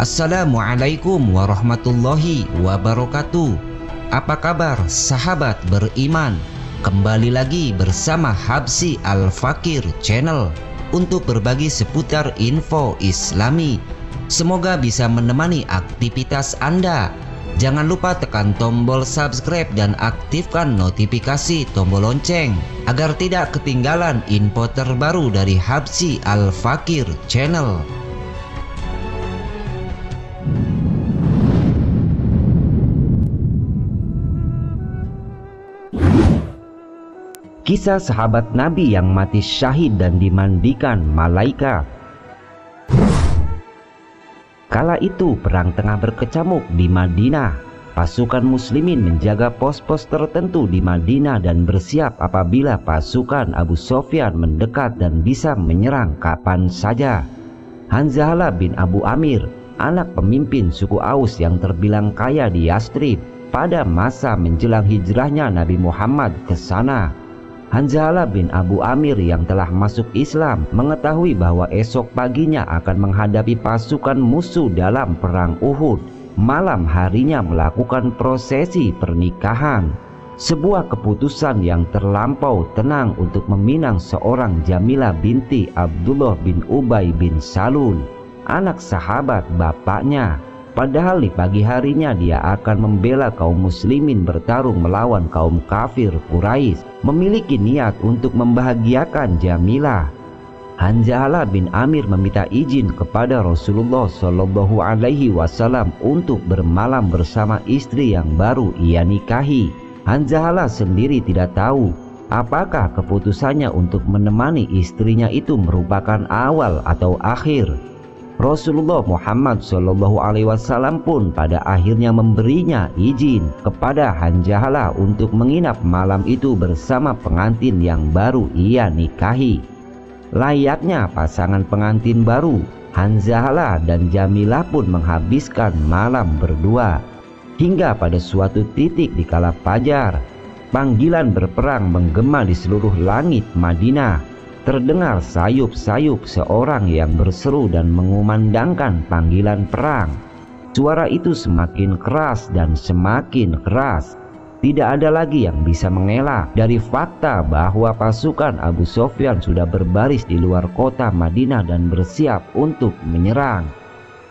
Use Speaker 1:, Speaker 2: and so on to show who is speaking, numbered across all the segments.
Speaker 1: Assalamualaikum warahmatullahi wabarakatuh. Apa kabar sahabat beriman? Kembali lagi bersama Habsy Al-Fakir Channel untuk berbagi seputar info Islami. Semoga bisa menemani aktivitas Anda. Jangan lupa tekan tombol subscribe dan aktifkan notifikasi tombol lonceng agar tidak ketinggalan info terbaru dari Habsy Al-Fakir Channel. Kisah sahabat Nabi yang mati syahid dan dimandikan malaikat. Kala itu perang tengah berkecamuk di Madinah. Pasukan muslimin menjaga pos-pos tertentu di Madinah dan bersiap apabila pasukan Abu Sufyan mendekat dan bisa menyerang kapan saja. Hanzalah bin Abu Amir, anak pemimpin suku Aus yang terbilang kaya di Yastrib pada masa menjelang hijrahnya Nabi Muhammad ke sana. Hanzalah bin Abu Amir yang telah masuk Islam mengetahui bahwa esok paginya akan menghadapi pasukan musuh dalam perang Uhud. Malam harinya melakukan prosesi pernikahan. Sebuah keputusan yang terlampau tenang untuk meminang seorang Jamilah binti Abdullah bin Ubay bin Salul, anak sahabat bapaknya. Padahal di pagi harinya dia akan membela kaum muslimin bertarung melawan kaum kafir Quraisy, memiliki niat untuk membahagiakan Jamilah. Hanzalah bin Amir meminta izin kepada Rasulullah Shallallahu Alaihi Wasallam untuk bermalam bersama istri yang baru ia nikahi. Hanzalah sendiri tidak tahu apakah keputusannya untuk menemani istrinya itu merupakan awal atau akhir. Rasulullah Muhammad Shallallahu Alaihi Wasallam pun pada akhirnya memberinya izin kepada Hanzalah untuk menginap malam itu bersama pengantin yang baru ia nikahi. Layaknya pasangan pengantin baru, Hanzalah dan Jamilah pun menghabiskan malam berdua. Hingga pada suatu titik di kala fajar, panggilan berperang menggema di seluruh langit Madinah. Terdengar sayup-sayup seorang yang berseru dan mengumandangkan panggilan perang. Suara itu semakin keras dan semakin keras. Tidak ada lagi yang bisa mengelak dari fakta bahwa pasukan Abu Sufyan sudah berbaris di luar kota Madinah dan bersiap untuk menyerang.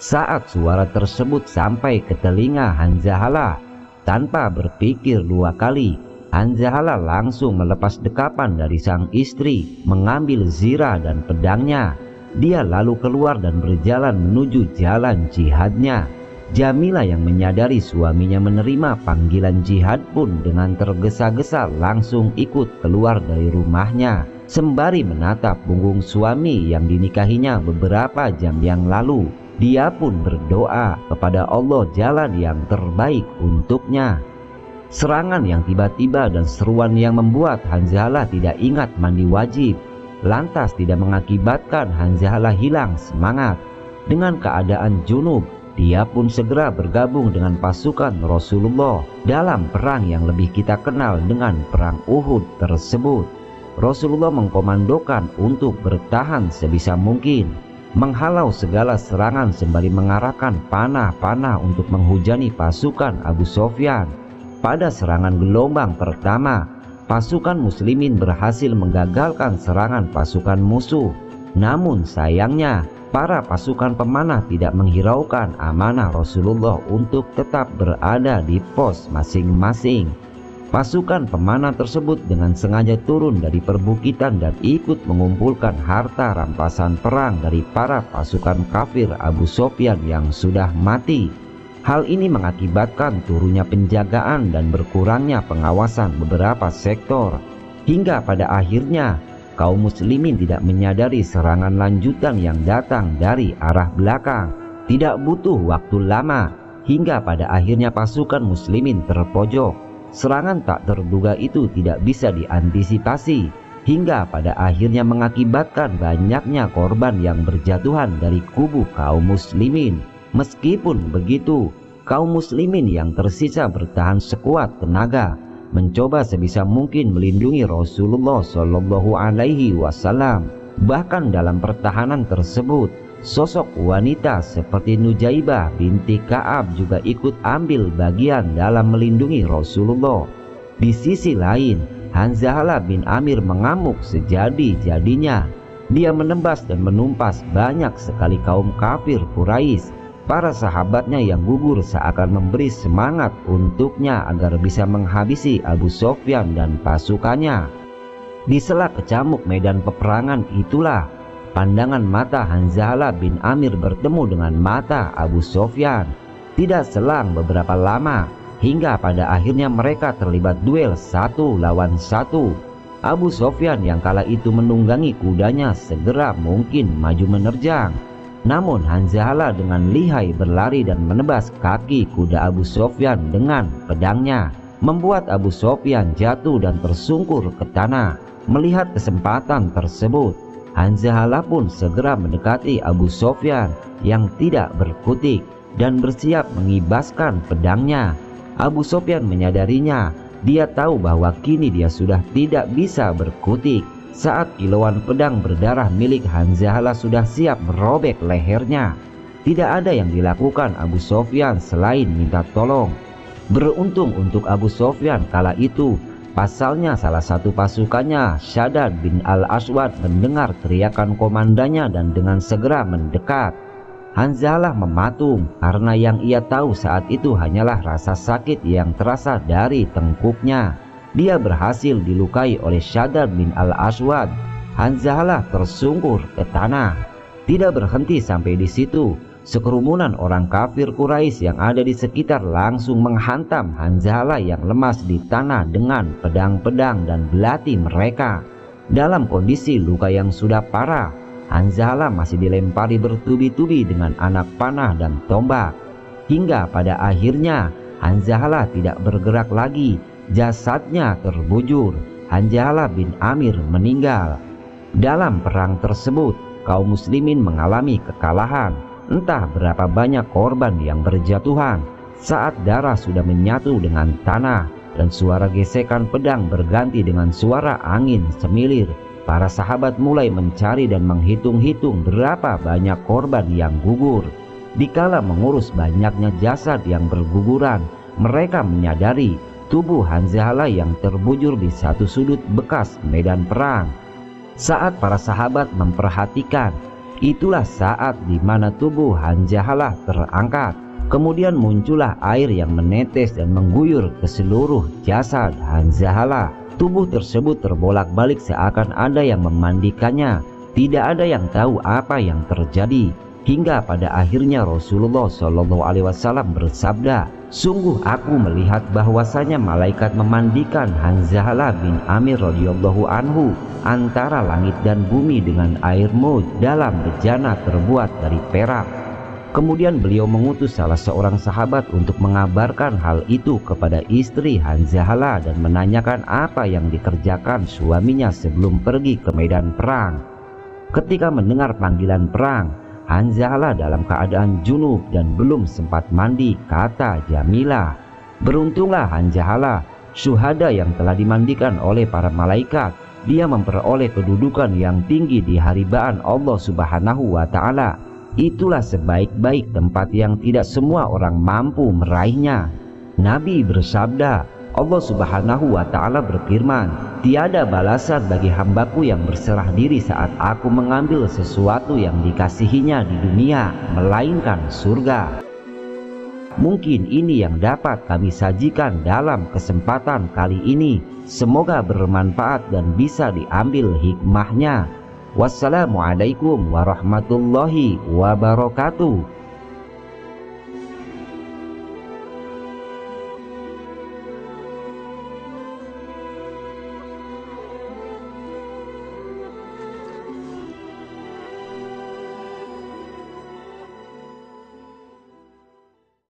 Speaker 1: Saat suara tersebut sampai ke telinga Hanzalah, tanpa berpikir dua kali, Hanzalah langsung melepas dekapan dari sang istri, mengambil zirah dan pedangnya. Dia lalu keluar dan berjalan menuju jalan jihadnya. Jamilah yang menyadari suaminya menerima panggilan jihad pun dengan tergesa-gesa langsung ikut keluar dari rumahnya, sembari menatap punggung suami yang dinikahinya beberapa jam yang lalu. Dia pun berdoa kepada Allah jalan yang terbaik untuknya. Serangan yang tiba-tiba dan seruan yang membuat Hanzalah tidak ingat mandi wajib, lantas tidak mengakibatkan Hanzalah hilang semangat. Dengan keadaan junub, dia pun segera bergabung dengan pasukan Rasulullah dalam perang yang lebih kita kenal dengan perang Uhud tersebut. Rasulullah mengkomandokan untuk bertahan sebisa mungkin, menghalau segala serangan sembari mengarahkan panah-panah untuk menghujani pasukan Abu Sufyan. Pada serangan gelombang pertama, pasukan muslimin berhasil menggagalkan serangan pasukan musuh. Namun sayangnya, para pasukan pemanah tidak menghiraukan amanah Rasulullah untuk tetap berada di pos masing-masing. Pasukan pemanah tersebut dengan sengaja turun dari perbukitan dan ikut mengumpulkan harta rampasan perang dari para pasukan kafir Abu Sufyan yang sudah mati. Hal ini mengakibatkan turunnya penjagaan dan berkurangnya pengawasan beberapa sektor. Hingga pada akhirnya kaum muslimin tidak menyadari serangan lanjutan yang datang dari arah belakang. Tidak butuh waktu lama hingga pada akhirnya pasukan muslimin terpojok. Serangan tak terduga itu tidak bisa diantisipasi hingga pada akhirnya mengakibatkan banyaknya korban yang berjatuhan dari kubu kaum muslimin. Meskipun begitu, kaum muslimin yang tersisa bertahan sekuat tenaga, mencoba sebisa mungkin melindungi Rasulullah Shallallahu Alaihi Wasallam. Bahkan dalam pertahanan tersebut, sosok wanita seperti Nujaibah binti Ka'ab juga ikut ambil bagian dalam melindungi Rasulullah. Di sisi lain, Hanzalah bin Amir mengamuk sejadi-jadinya. Dia menembas dan menumpas banyak sekali kaum kafir Quraisy. Para sahabatnya yang gugur seakan memberi semangat untuknya agar bisa menghabisi Abu Sofyan dan pasukannya. Di sela kecamuk medan peperangan itulah pandangan mata Hanzalah bin Amir bertemu dengan mata Abu Sofyan. Tidak selang beberapa lama, hingga pada akhirnya mereka terlibat duel 1 lawan 1. Abu Sofyan yang kala itu menunggangi kudanya segera mungkin maju menerjang. Namun Hanzalah dengan lihai berlari dan menebas kaki kuda Abu Sofyan dengan pedangnya, membuat Abu Sofyan jatuh dan tersungkur ke tanah. Melihat kesempatan tersebut, Hanzalah pun segera mendekati Abu Sofyan yang tidak berkutik dan bersiap mengibaskan pedangnya. Abu Sofyan menyadarinya. Dia tahu bahwa kini dia sudah tidak bisa berkutik saat kilauan pedang berdarah milik Hanzalah sudah siap merobek lehernya. Tidak ada yang dilakukan Abu Sofyan selain minta tolong. Beruntung untuk Abu Sofyan kala itu, pasalnya salah satu pasukannya, Shaddad bin Al-Aswad, mendengar teriakan komandannya dan dengan segera mendekat. Hanzalah mematung karena yang ia tahu saat itu hanyalah rasa sakit yang terasa dari tengkuknya. Dia berhasil dilukai oleh Shaddad bin Al-Aswad. Hanzalah tersungkur ke tanah. Tidak berhenti sampai di situ, sekerumunan orang kafir Quraisy yang ada di sekitar langsung menghantam Hanzalah yang lemas di tanah dengan pedang-pedang dan belati mereka. Dalam kondisi luka yang sudah parah, Hanzalah masih dilempari bertubi-tubi dengan anak panah dan tombak. Hingga pada akhirnya Hanzalah tidak bergerak lagi. Jasadnya terbujur. Hanzalah bin Amir meninggal. Dalam perang tersebut, kaum muslimin mengalami kekalahan. Entah berapa banyak korban yang berjatuhan. Saat darah sudah menyatu dengan tanah dan suara gesekan pedang berganti dengan suara angin semilir, para sahabat mulai mencari dan menghitung-hitung berapa banyak korban yang gugur. Dikala mengurus banyaknya jasad yang berguguran, mereka menyadari tubuh Hanzalah yang terbujur di satu sudut bekas medan perang. Saat para sahabat memperhatikan, itulah saat di mana tubuh Hanzalah terangkat. Kemudian muncullah air yang menetes dan mengguyur ke seluruh jasad Hanzalah. Tubuh tersebut terbolak-balik seakan ada yang memandikannya. Tidak ada yang tahu apa yang terjadi. Hingga pada akhirnya Rasulullah SAW bersabda, "Sungguh aku melihat bahwasanya malaikat memandikan Hanzalah bin Amir radhiyallahu anhu antara langit dan bumi dengan air maut dalam bejana terbuat dari perak." Kemudian beliau mengutus salah seorang sahabat untuk mengabarkan hal itu kepada istri Hanzalah dan menanyakan apa yang dikerjakan suaminya sebelum pergi ke medan perang. Ketika mendengar panggilan perang, Hanzalah dalam keadaan junub dan belum sempat mandi, kata Jamilah. Beruntunglah Hanzalah, syuhada yang telah dimandikan oleh para malaikat. Dia memperoleh kedudukan yang tinggi di haribaan Allah Subhanahu wa Ta'ala. Itulah sebaik-baik tempat yang tidak semua orang mampu meraihnya. Nabi bersabda, Allah Subhanahu wa Ta'ala berfirman, "Tiada balasan bagi hambaku yang berserah diri saat aku mengambil sesuatu yang dikasihinya di dunia, melainkan surga." Mungkin ini yang dapat kami sajikan dalam kesempatan kali ini. Semoga bermanfaat dan bisa diambil hikmahnya. Wassalamualaikum warahmatullahi wabarakatuh.